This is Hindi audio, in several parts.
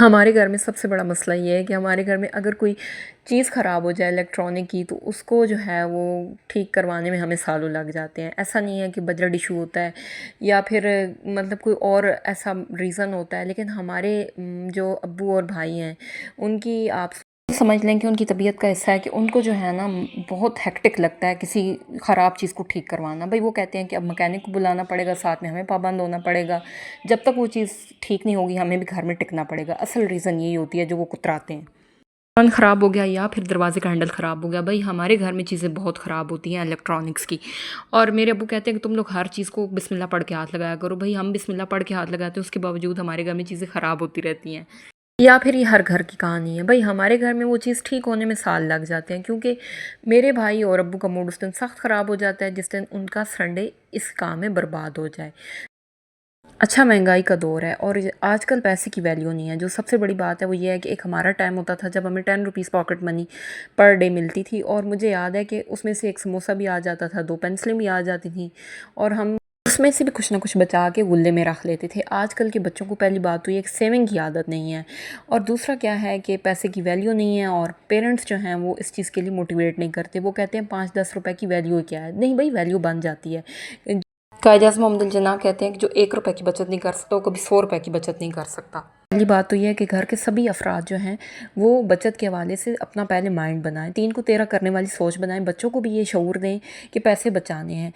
हमारे घर में सबसे बड़ा मसला ये है कि हमारे घर में अगर कोई चीज़ ख़राब हो जाए इलेक्ट्रॉनिक की, तो उसको जो है वो ठीक करवाने में हमें सालों लग जाते हैं। ऐसा नहीं है कि बजट इशू होता है या फिर मतलब कोई और ऐसा रीज़न होता है, लेकिन हमारे जो अब्बू और भाई हैं, उनकी आप समझ लें कि उनकी तबीयत का हिस्सा है कि उनको जो है ना बहुत हेक्टिक लगता है किसी ख़राब चीज़ को ठीक करवाना। भाई वो कहते हैं कि अब मैकेनिक को बुलाना पड़ेगा, साथ में हमें पाबंद होना पड़ेगा। जब तक वो चीज़ ठीक नहीं होगी हमें भी घर में टिकना पड़ेगा। असल रीज़न यही होती है जो वो कुतराते हैं। फ़ोन ख़राब हो गया या फिर दरवाजे का हैंडल ख़राब हो गया। भाई हमारे घर में चीज़ें बहुत ख़राब होती हैं इलेक्ट्रॉनिक्स की, और मेरे अब्बू कहते हैं कि तुम लोग हर चीज़ को बिस्मिल्लाह पढ़ के हाथ लगाया करो। भाई हम बिस्मिल्लाह पढ़ के हाथ लगाते हैं, उसके बावजूद हमारे घर में चीज़ें ख़राब होती रहती हैं। या फिर ये हर घर की कहानी है। भाई हमारे घर में वो चीज़ ठीक होने में साल लग जाते हैं, क्योंकि मेरे भाई और अब्बू का मूड उस दिन सख्त ख़राब हो जाता है जिस दिन उनका संडे इस काम में बर्बाद हो जाए। अच्छा, महंगाई का दौर है और आजकल पैसे की वैल्यू नहीं है। जो सबसे बड़ी बात है वो ये है कि एक हमारा टाइम होता था जब हमें 10 rupees pocket money per day मिलती थी, और मुझे याद है कि उसमें से एक समोसा भी आ जाता था, 2 पेंसिलें भी आ जाती थी, और हम उसमें से भी कुछ ना कुछ बचा के गुल्ले में रख लेते थे। आजकल के बच्चों को पहली बात तो ये एक सेविंग की आदत नहीं है, और दूसरा क्या है कि पैसे की वैल्यू नहीं है, और पेरेंट्स जो हैं वो इस चीज़ के लिए मोटिवेट नहीं करते। वो कहते हैं 5-10 रुपए की वैल्यू क्या है। नहीं भाई, वैल्यू बन जाती है। कायद आज़म मोहम्मद जनाह कहते हैं कि जो 1 रुपए की बचत नहीं कर सकता वो कभी 100 रुपए की बचत नहीं कर सकता। पहली बात तो ये है कि घर के सभी अफराद जो हैं वो बचत के हवाले से अपना पहले माइंड बनाएं, 3 को 13 करने वाली सोच बनाएं। बच्चों को भी ये शऊर दें कि पैसे बचाने हैं।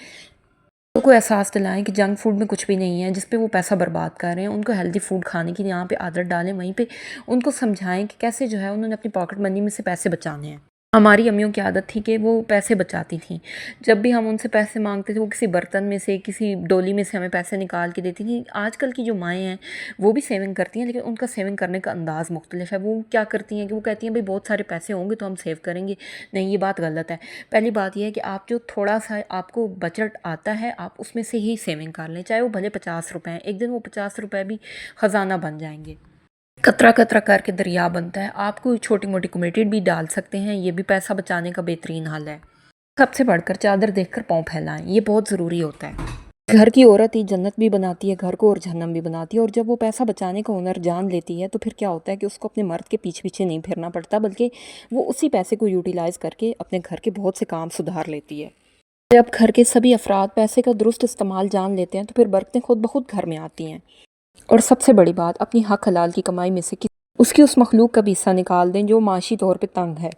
उनको एहसास दिलाएं कि जंक फूड में कुछ भी नहीं है जिस पे वो पैसा बर्बाद कर रहे हैं। उनको हेल्दी फूड खाने की यहाँ पे आदत डालें, वहीं पे उनको समझाएं कि कैसे जो है उन्होंने अपनी पॉकेट मनी में से पैसे बचाने हैं। हमारी अम्मियों की आदत थी कि वो पैसे बचाती थीं। जब भी हम उनसे पैसे मांगते थे वो किसी बर्तन में से, किसी डोली में से हमें पैसे निकाल के देती थी। आजकल की जो माएँ हैं वो भी सेविंग करती हैं, लेकिन उनका सेविंग करने का अंदाज़ मुख्तलिफ है। वो क्या करती हैं कि वो कहती हैं भाई बहुत सारे पैसे होंगे तो हम सेव करेंगे। नहीं, ये बात गलत है। पहली बात ये है कि आप जो थोड़ा सा आपको बजट आता है आप उसमें से ही सेविंग कर लें, चाहे वो भले 50 रुपए हैं। एक दिन वो 50 रुपए भी ख़जाना बन जाएंगे। कतरा कतरा करके दरिया बनता है। आप कोई छोटी मोटी कमेटी भी डाल सकते हैं, ये भी पैसा बचाने का बेहतरीन हल है। सबसे बढ़कर चादर देखकर पाँव फैलाएं, ये बहुत ज़रूरी होता है। घर की औरत ही जन्नत भी बनाती है घर को और जहन्नम भी बनाती है, और जब वो पैसा बचाने का हुनर जान लेती है तो फिर क्या होता है कि उसको अपने मर्द के पीछे पीछे नहीं फिरना पड़ता, बल्कि वो उसी पैसे को यूटिलाइज़ करके अपने घर के बहुत से काम सुधार लेती है। जब घर के सभी अफराद पैसे का दुरुस्त इस्तेमाल जान लेते हैं तो फिर बरकतें खुद ब खुद घर में आती हैं। और सबसे बड़ी बात, अपनी हक हलाल की कमाई में से उसकी उस मखलूक का भी हिस्सा निकाल दें जो माशी तौर पे तंग है।